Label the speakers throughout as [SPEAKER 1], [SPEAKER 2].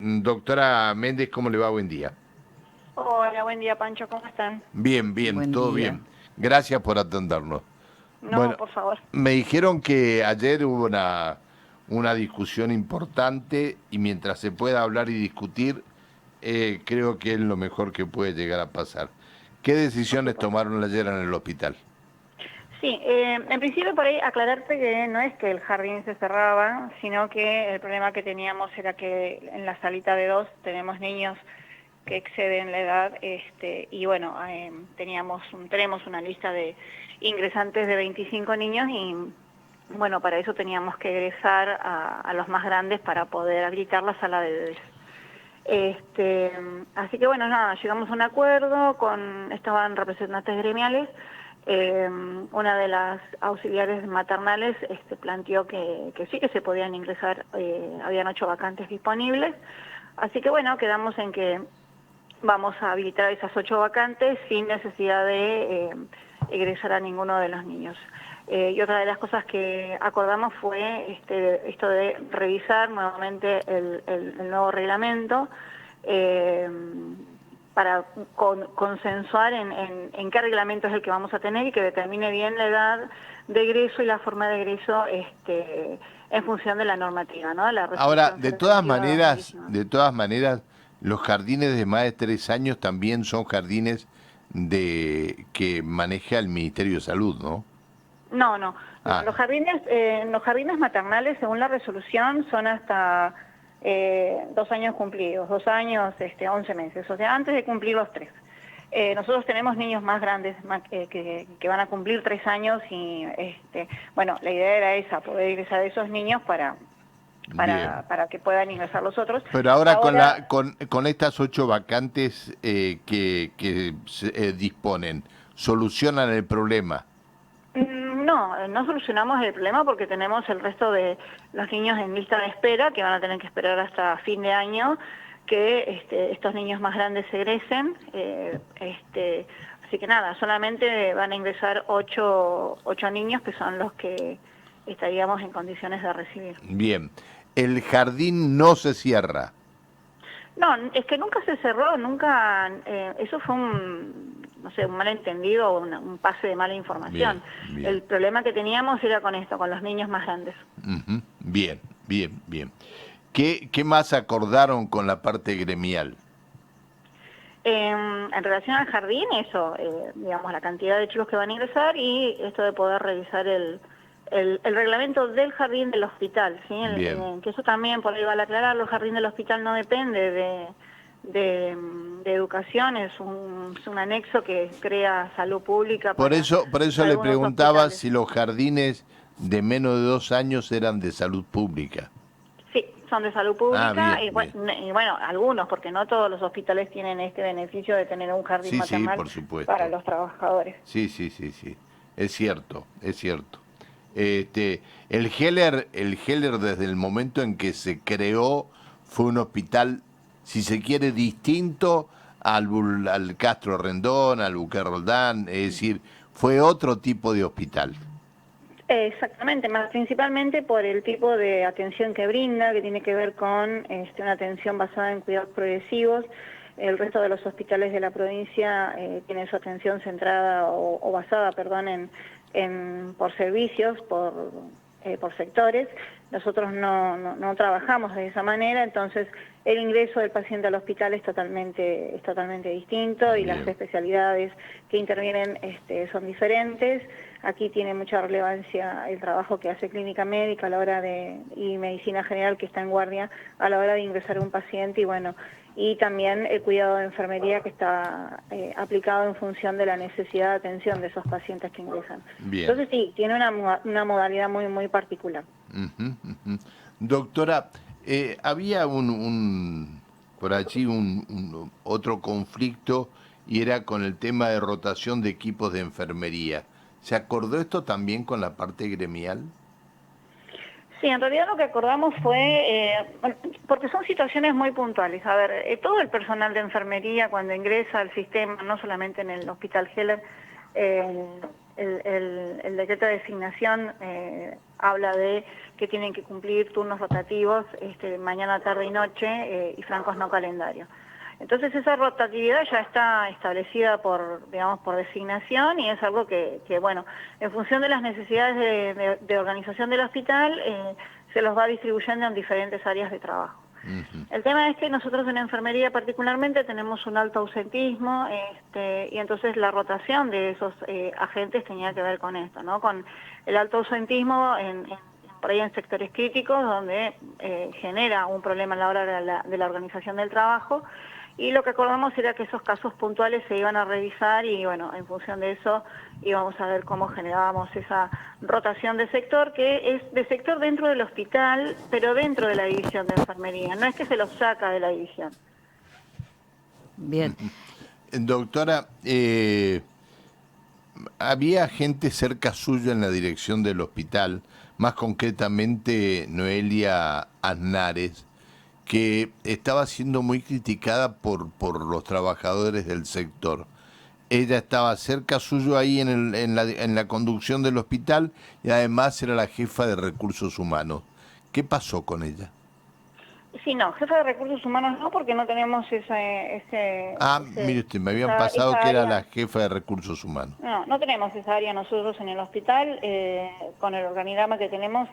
[SPEAKER 1] Doctora Méndez, ¿cómo le va? Buen día.
[SPEAKER 2] Hola, buen día, Pancho, ¿cómo están?
[SPEAKER 1] Bien, bien,
[SPEAKER 3] Buen
[SPEAKER 1] todo
[SPEAKER 3] día.
[SPEAKER 1] bien. Gracias por atendernos.
[SPEAKER 2] No,
[SPEAKER 1] Bueno,
[SPEAKER 2] por favor.
[SPEAKER 1] me dijeron que ayer hubo una discusión importante y mientras se pueda hablar y discutir, creo que es lo mejor que puede llegar a pasar. ¿Qué
[SPEAKER 2] Por
[SPEAKER 1] decisiones
[SPEAKER 2] supuesto.
[SPEAKER 1] tomaron ayer en el hospital?
[SPEAKER 2] Sí, en principio por ahí aclararte que no es que el jardín se cerraba, sino que el problema que teníamos era que en la salita de dos tenemos niños que exceden la edad, y bueno, tenemos una lista de ingresantes de 25 niños y bueno, para eso teníamos que egresar a los más grandes para poder habilitar la sala de bebés. Este, Así que bueno, nada, llegamos a un acuerdo, estaban representantes gremiales, una de las auxiliares maternales planteó que sí, que se podían ingresar, habían 8 vacantes disponibles, así que bueno, quedamos en que vamos a habilitar esas 8 vacantes sin necesidad de egresar a ninguno de los niños. Y otra de las cosas que acordamos fue esto de revisar nuevamente el nuevo reglamento eh, para consensuar en qué reglamento es el que vamos a tener y que determine bien la edad de egreso y la forma de egreso en función de la normativa, ¿no? La
[SPEAKER 1] Ahora,
[SPEAKER 2] resolución 021/2019.
[SPEAKER 1] de todas maneras, los jardines de más de 3 años también son jardines que maneja el Ministerio de Salud, ¿no?
[SPEAKER 2] No, no.
[SPEAKER 1] Ah,
[SPEAKER 2] Los jardines maternales, según la resolución, son hasta 2 años cumplidos, 2 años, 11 meses, o sea, antes de cumplir los 3. Nosotros tenemos niños más grandes que van a cumplir 3 años y, bueno, la idea era esa, poder ingresar a esos niños
[SPEAKER 1] bien.
[SPEAKER 2] para que puedan ingresar los otros.
[SPEAKER 1] Pero ahora
[SPEAKER 2] Ahora,
[SPEAKER 1] con estas 8 vacantes que disponen, ¿solucionan el problema?
[SPEAKER 2] no, no solucionamos el problema porque tenemos el resto de los niños en lista de espera que van a tener que esperar hasta fin de año que estos niños más grandes egresen. Así que nada, solamente van a ingresar ocho niños que son los que estaríamos en condiciones de recibir.
[SPEAKER 1] Bien. El jardín no se cierra.
[SPEAKER 2] No, es que nunca se cerró, nunca, eso fue no sé, un malentendido o un pase de mala
[SPEAKER 1] Bien,
[SPEAKER 2] información.
[SPEAKER 1] bien.
[SPEAKER 2] El problema que teníamos era con esto, con los niños más grandes.
[SPEAKER 1] Ujú, bien, bien, bien. ¿Qué más acordaron con la parte gremial?
[SPEAKER 2] En relación al jardín, eso, digamos, la cantidad de chicos que van a ingresar y esto de poder revisar el reglamento del jardín del hospital, ¿sí?
[SPEAKER 1] Bien.
[SPEAKER 2] Que eso también, por ahí vale aclararlo, el jardín del hospital no depende de educación, es un anexo que crea salud pública
[SPEAKER 1] Por eso
[SPEAKER 2] para
[SPEAKER 1] le
[SPEAKER 2] algunos
[SPEAKER 1] preguntaba
[SPEAKER 2] hospitales.
[SPEAKER 1] si los jardines de menos de 2 años eran de salud pública.
[SPEAKER 2] Sí, son de salud
[SPEAKER 1] Ah,
[SPEAKER 2] pública
[SPEAKER 1] bien, bien.
[SPEAKER 2] y bueno, algunos, porque no todos los hospitales tienen este beneficio de tener un jardín
[SPEAKER 1] Sí, sí,
[SPEAKER 2] maternal
[SPEAKER 1] por
[SPEAKER 2] para
[SPEAKER 1] supuesto.
[SPEAKER 2] los trabajadores.
[SPEAKER 1] Sí, sí, sí, sí. Es cierto, es cierto. Este, el Heller desde el momento en que se creó fue un hospital, si se quiere, distinto al Castro Rendón, al Buque Roldán, es decir, fue otro tipo de hospital.
[SPEAKER 2] Exactamente, más principalmente por el tipo de atención que brinda, que tiene que ver con una atención basada en cuidados progresivos. El resto de los hospitales de la provincia tienen su atención centrada o basada, perdón, por servicios, por sectores. Nosotros no trabajamos de esa manera, entonces el ingreso del paciente al hospital es totalmente distinto y las
[SPEAKER 1] Bien,
[SPEAKER 2] especialidades que intervienen son diferentes. Aquí tiene mucha relevancia el trabajo que hace clínica médica a la hora y medicina general que está en guardia a la hora de ingresar a un paciente y bueno, y también el cuidado de enfermería que está aplicado en función de la necesidad de atención de esos pacientes que ingresan.
[SPEAKER 1] bien.
[SPEAKER 2] Entonces sí, tiene una modalidad muy particular.
[SPEAKER 1] Ujú, ujú. Doctora, había por allí otro conflicto y era con el tema de rotación de equipos de enfermería. ¿Se acordó esto también con la parte gremial?
[SPEAKER 2] Sí, en realidad lo que acordamos fue, bueno, porque son situaciones muy puntuales. A ver, todo el personal de enfermería cuando ingresa al sistema, no solamente en el Hospital Heller, eh, el decreto de designación habla de que tienen que cumplir turnos rotativos mañana, tarde y noche y francos no calendario. Entonces esa rotatividad ya está establecida digamos, por designación y es algo que bueno, en función de las necesidades de organización del hospital, se los va distribuyendo en diferentes áreas de trabajo. El tema es que nosotros en enfermería particularmente tenemos un alto ausentismo y entonces la rotación de esos agentes tenía que ver con esto, ¿no? Con el alto ausentismo por ahí en sectores críticos donde genera un problema a la hora de la organización del trabajo. Y lo que acordamos era que esos casos puntuales se iban a revisar y bueno, en función de eso íbamos a ver cómo generábamos esa rotación de sector, que es de sector dentro del hospital, pero dentro de la división de enfermería, no es que se los saca de la división.
[SPEAKER 3] Bien.
[SPEAKER 1] Doctora, había gente cerca suyo en la dirección del hospital, más concretamente Noelia Aznares, que estaba siendo muy criticada por los trabajadores del sector. Ella estaba cerca suyo ahí en la conducción del hospital y además era la jefa de recursos humanos. ¿Qué pasó con ella?
[SPEAKER 2] Sí, no, jefa de recursos humanos no, porque no tenemos
[SPEAKER 1] Mire usted, me habían
[SPEAKER 2] esa
[SPEAKER 1] pasado que era
[SPEAKER 2] área.
[SPEAKER 1] la jefa de recursos humanos.
[SPEAKER 2] No, no tenemos esa área nosotros en el hospital, con el organigrama que tenemos,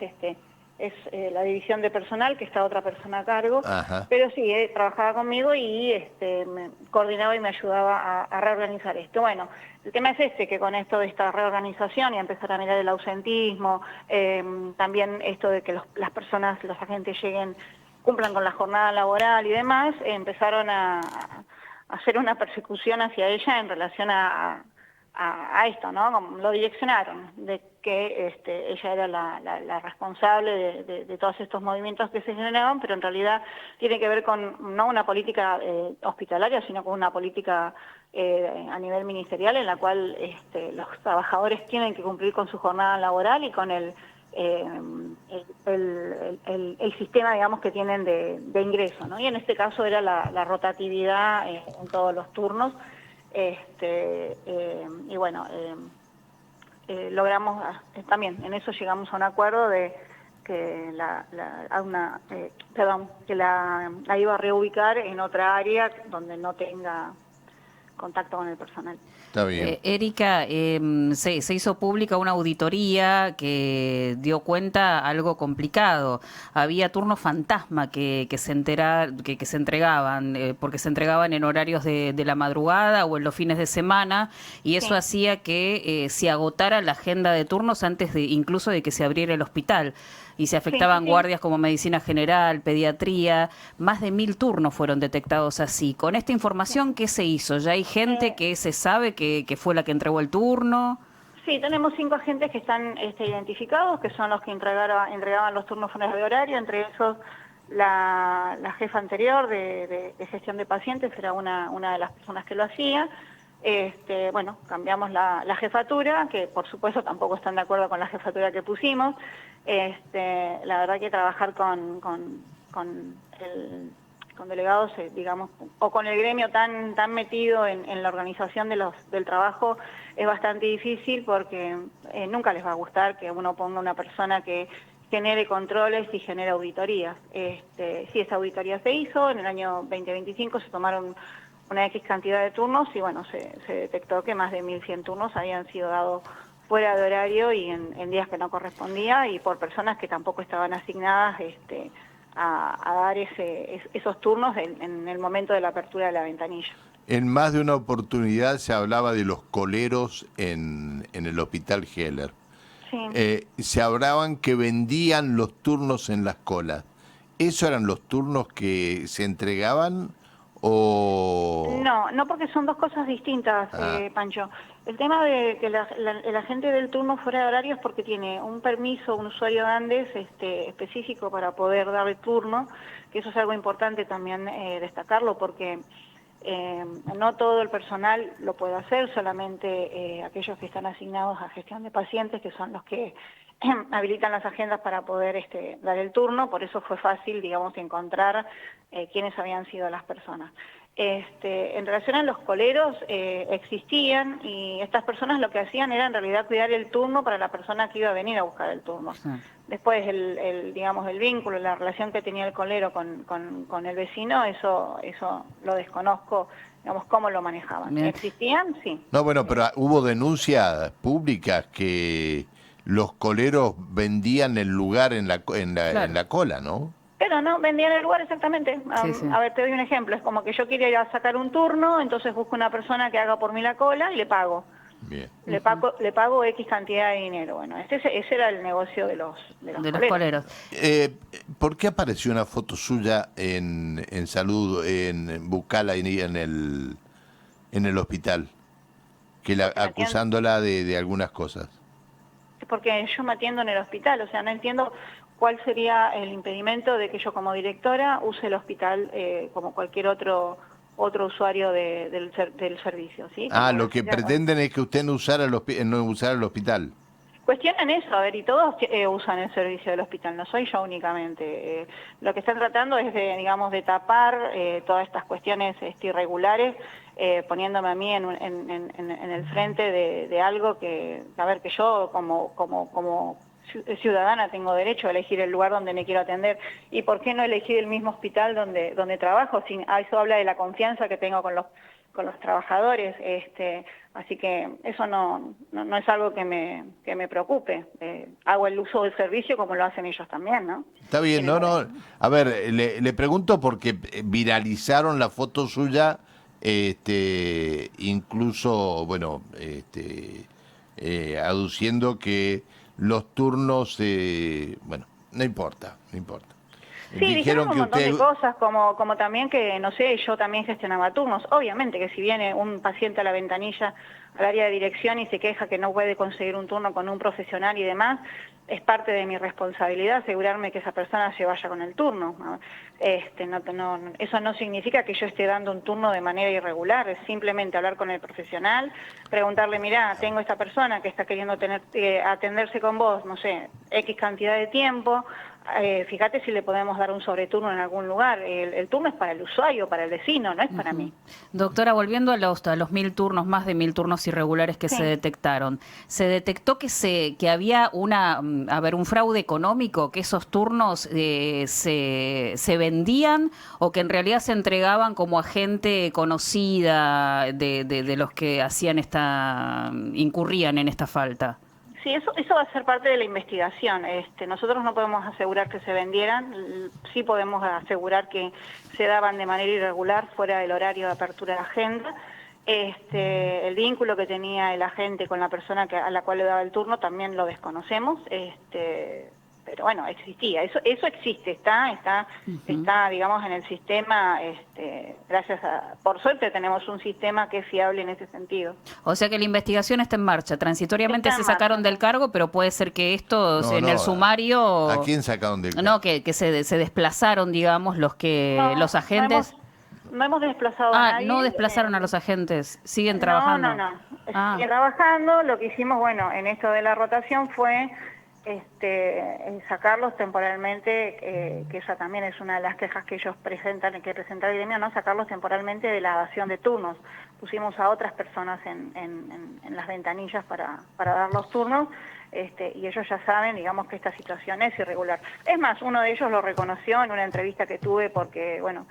[SPEAKER 2] es la división de personal, que está otra persona a cargo,
[SPEAKER 1] Ajá.
[SPEAKER 2] pero sí, trabajaba conmigo y me coordinaba y me ayudaba a reorganizar esto. Bueno, el tema es que con esto de esta reorganización y empezar a mirar el ausentismo, también esto de que las personas, los agentes cumplan con la jornada laboral y demás, empezaron a hacer una persecución hacia ella en relación a esto, ¿no? Como lo direccionaron, de que ella era la responsable de todos estos movimientos que se generaban, pero en realidad tiene que ver con no una política hospitalaria, sino con una política a nivel ministerial en la cual los trabajadores tienen que cumplir con su jornada laboral y con el sistema, digamos, que tienen de ingreso, ¿no? Y en este caso era la rotatividad en todos los turnos. Y bueno, logramos también, en eso llegamos a un acuerdo de que que la iba a reubicar en otra área donde no tenga contacto con el personal.
[SPEAKER 1] Está bien.
[SPEAKER 3] Erika, se hizo pública una auditoría que dio cuenta algo complicado. Había turnos fantasma que se entregaban, porque se entregaban en horarios de la madrugada o en los fines de semana, y eso hacía que se agotara la agenda de turnos antes incluso de que se abriera el hospital. Y se afectaban guardias como medicina general, pediatría. Más de 1000 turnos fueron detectados así. Con esta información, ¿qué se hizo? ¿Ya hay gente que se sabe que fue la que entregó el turno?
[SPEAKER 2] Sí, tenemos 5 agentes que están identificados, que son los que entregaban los turnos fuera de horario, entre esos la jefa anterior de gestión de pacientes era una de las personas que lo hacía. Bueno, cambiamos la jefatura, que por supuesto tampoco están de acuerdo con la jefatura que pusimos. La verdad que trabajar con delegados, digamos, o con el gremio tan metido en la organización del trabajo es bastante difícil porque nunca les va a gustar que uno ponga una persona que genere controles y genere auditorías. Sí, esa auditoría se hizo, en el año 2025 se tomaron una X cantidad de turnos y bueno, se detectó que más de 1100 turnos habían sido dados fuera de horario y en días que no correspondía y por personas que tampoco estaban asignadas a dar esos turnos en el momento de la apertura de la ventanilla.
[SPEAKER 1] En más de una oportunidad se hablaba de los coleros en el Hospital Heller.
[SPEAKER 2] Sí.
[SPEAKER 1] Se hablaban que vendían los turnos en las colas. ¿Esos eran los turnos que se entregaban o...?
[SPEAKER 2] No, porque son dos cosas distintas, Pancho. El tema de que el agente del turno fuera de horario es porque tiene un permiso, un usuario de Andes específico para poder dar el turno, que eso es algo importante también destacarlo, porque no todo el personal lo puede hacer, solamente aquellos que están asignados a gestión de pacientes, que son los que habilitan las agendas para poder dar el turno, por eso fue fácil, digamos, encontrar quiénes habían sido las personas. En relación a los coleros, existían, y estas personas lo que hacían era en realidad cuidar el turno para la persona que iba a venir a buscar el turno.
[SPEAKER 3] Sí.
[SPEAKER 2] Después digamos, el vínculo, la relación que tenía el colero con el vecino, eso lo desconozco, digamos, cómo lo manejaban.
[SPEAKER 3] Bien.
[SPEAKER 2] ¿Existían? Sí.
[SPEAKER 1] No, bueno, pero hubo denuncias públicas que los coleros vendían el lugar en la
[SPEAKER 3] Claro.
[SPEAKER 1] en la cola, ¿no?
[SPEAKER 2] Pero no, vendían el lugar exactamente.
[SPEAKER 3] Sí, sí.
[SPEAKER 2] A ver, te doy un ejemplo. Es como que yo quiero ir a sacar un turno, entonces busco una persona que haga por mí la cola y le pago.
[SPEAKER 1] Bien.
[SPEAKER 2] Le pago X cantidad de dinero. Bueno, ese era el negocio de los
[SPEAKER 3] Coleros.
[SPEAKER 1] ¿Por qué apareció una foto suya en Salud, en Bucala, en el hospital? Acusándola de algunas cosas.
[SPEAKER 2] Porque yo me atiendo en el hospital, o sea, no entiendo cuál sería el impedimento de que yo como directora use el hospital como cualquier otro usuario del servicio, ¿sí?
[SPEAKER 1] Ah,
[SPEAKER 2] Como
[SPEAKER 1] lo que
[SPEAKER 2] decía,
[SPEAKER 1] pretenden es que usted no usara no usara el hospital.
[SPEAKER 2] cuestionan eso, a ver, y todos usan el servicio del hospital, no soy yo únicamente. Lo que están tratando es de, digamos, de tapar todas estas cuestiones irregulares, poniéndome a mí en el frente de algo que, a ver, que yo como ciudadana tengo derecho a elegir el lugar donde me quiero atender. ¿Y por qué no elegir el mismo hospital donde trabajo? Eso habla de la confianza que tengo con los trabajadores, así que eso no es algo que me preocupe. Hago el uso del servicio como lo hacen ellos también, ¿no?
[SPEAKER 1] Está bien, no. A ver, le pregunto porque viralizaron la foto suya, incluso, bueno, aduciendo que los turnos, bueno, no importa.
[SPEAKER 2] Sí, dijeron un
[SPEAKER 1] que
[SPEAKER 2] montón
[SPEAKER 1] usted...
[SPEAKER 2] de cosas, como también que, no sé, yo también gestionaba turnos. Obviamente que si viene un paciente a la ventanilla, al área de dirección y se queja que no puede conseguir un turno con un profesional y demás, es parte de mi responsabilidad asegurarme que esa persona se vaya con el turno. Eso no significa que yo esté dando un turno de manera irregular, es simplemente hablar con el profesional, preguntarle, mirá, tengo esta persona que está queriendo atenderse con vos, no sé, X cantidad de tiempo, fíjate si le podemos dar un sobreturno en algún lugar. El turno es para el usuario, para el vecino, no es para mí.
[SPEAKER 3] Doctora, volviendo a los 1.000 turnos, más de 1.000 turnos irregulares que
[SPEAKER 2] Sí.
[SPEAKER 3] se detectaron, ¿se detectó que había un fraude económico, que esos turnos se vendían o que en realidad se entregaban como a gente conocida de los que incurrían en esta falta?
[SPEAKER 2] Sí, eso va a ser parte de la investigación. Nosotros no podemos asegurar que se vendieran, sí podemos asegurar que se daban de manera irregular fuera del horario de apertura de agenda. El vínculo que tenía el agente con la persona a la cual le daba el turno también lo desconocemos, pero bueno, existía. Eso existe, está, digamos, en el sistema. Por suerte tenemos un sistema que es fiable en ese sentido.
[SPEAKER 3] O sea que la investigación está en marcha. Transitoriamente
[SPEAKER 2] Está en
[SPEAKER 3] se sacaron
[SPEAKER 2] marcha.
[SPEAKER 3] del cargo, pero puede ser que estos
[SPEAKER 1] No,
[SPEAKER 3] en el sumario...
[SPEAKER 1] ¿A quién sacaron del cargo?
[SPEAKER 3] No, que se desplazaron, digamos, los agentes...
[SPEAKER 2] No hemos desplazado a nadie.
[SPEAKER 3] No desplazaron a los agentes, siguen trabajando.
[SPEAKER 2] No. Siguen trabajando. Lo que hicimos, bueno, en esto de la rotación fue sacarlos temporalmente, que esa también es una de las quejas que ellos presentan, que presenta el gremio, ¿no? Sacarlos temporalmente de la dación de turnos. Pusimos a otras personas en las ventanillas para dar los turnos, y ellos ya saben, digamos, que esta situación es irregular. Es más, uno de ellos lo reconoció en una entrevista que tuve porque, bueno,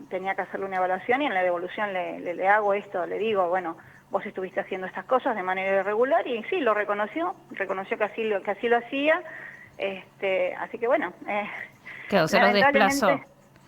[SPEAKER 2] tenía que hacerle una evaluación y en la devolución le hago esto, le digo, bueno, vos estuviste haciendo estas cosas de manera irregular, y sí, lo reconoció que así lo hacía, así que bueno,
[SPEAKER 3] Claro, se los desplazó.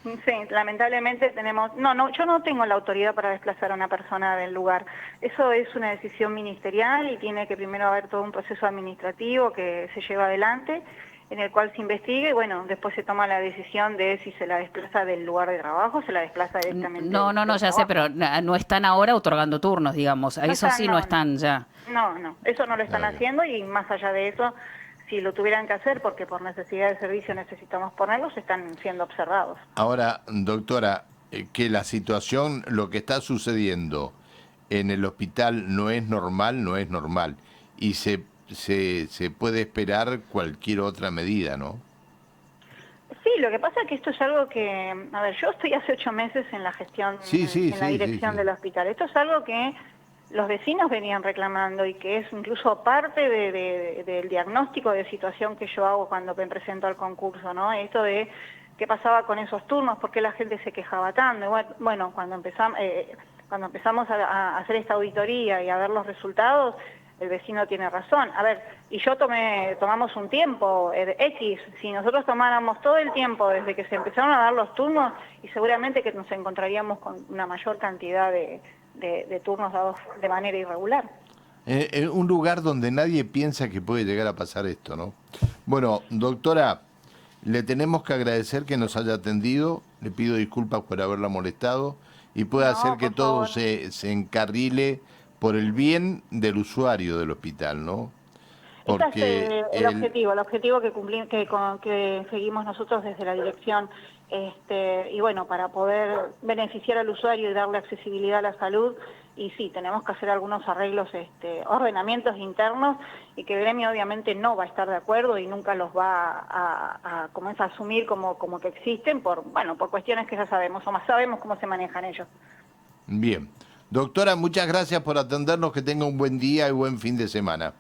[SPEAKER 2] Sí, lamentablemente tenemos, yo no tengo la autoridad para desplazar a una persona del lugar. Eso es una decisión ministerial y tiene que primero haber todo un proceso administrativo que se lleva adelante, en el cual se investiga y bueno, después se toma la decisión de si se la desplaza del lugar de trabajo o se la desplaza directamente.
[SPEAKER 3] No, ya sé, pero no están ahora otorgando turnos, digamos. Eso sí no están ya.
[SPEAKER 2] No, eso no lo están haciendo, y más allá de eso, si lo tuvieran que hacer, porque por necesidad de servicio necesitamos ponerlos, están siendo observados.
[SPEAKER 1] Ahora, doctora, que la situación, lo que está sucediendo en el hospital no es normal, y se puede esperar cualquier otra medida, ¿no?
[SPEAKER 2] Sí, lo que pasa es que esto es algo que, a ver, yo estoy hace 8 meses en la gestión, en la dirección del hospital. Esto es algo que los vecinos venían reclamando y que es incluso parte del diagnóstico de situación que yo hago cuando me presento al concurso, ¿no? Esto de qué pasaba con esos turnos, por qué la gente se quejaba tanto. Bueno, cuando empezamos a hacer esta auditoría y a ver los resultados, el vecino tiene razón. A ver, y yo tomamos un tiempo X, si nosotros tomáramos todo el tiempo desde que se empezaron a dar los turnos, y seguramente que nos encontraríamos con una mayor cantidad de turnos dados de manera irregular.
[SPEAKER 1] Un lugar donde nadie piensa que puede llegar a pasar esto, ¿no? Bueno, doctora, le tenemos que agradecer que nos haya atendido, le pido disculpas por haberla molestado y pueda hacer que todo se encarrile por el bien del usuario del hospital, ¿no?
[SPEAKER 2] Porque el objetivo que seguimos nosotros desde la dirección, y bueno, para poder beneficiar al usuario y darle accesibilidad a la salud, y sí, tenemos que hacer algunos arreglos, ordenamientos internos, y que el gremio obviamente no va a estar de acuerdo y nunca los va a asumir como que existen por cuestiones que ya sabemos, o más sabemos cómo se manejan ellos.
[SPEAKER 1] Bien. Doctora, muchas gracias por atendernos, que tenga un buen día y buen fin de semana.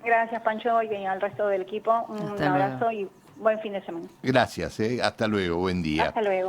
[SPEAKER 2] Gracias, Pancho, y al resto del equipo un abrazo y buen fin de semana.
[SPEAKER 1] Gracias, hasta luego, buen día.
[SPEAKER 2] Hasta luego.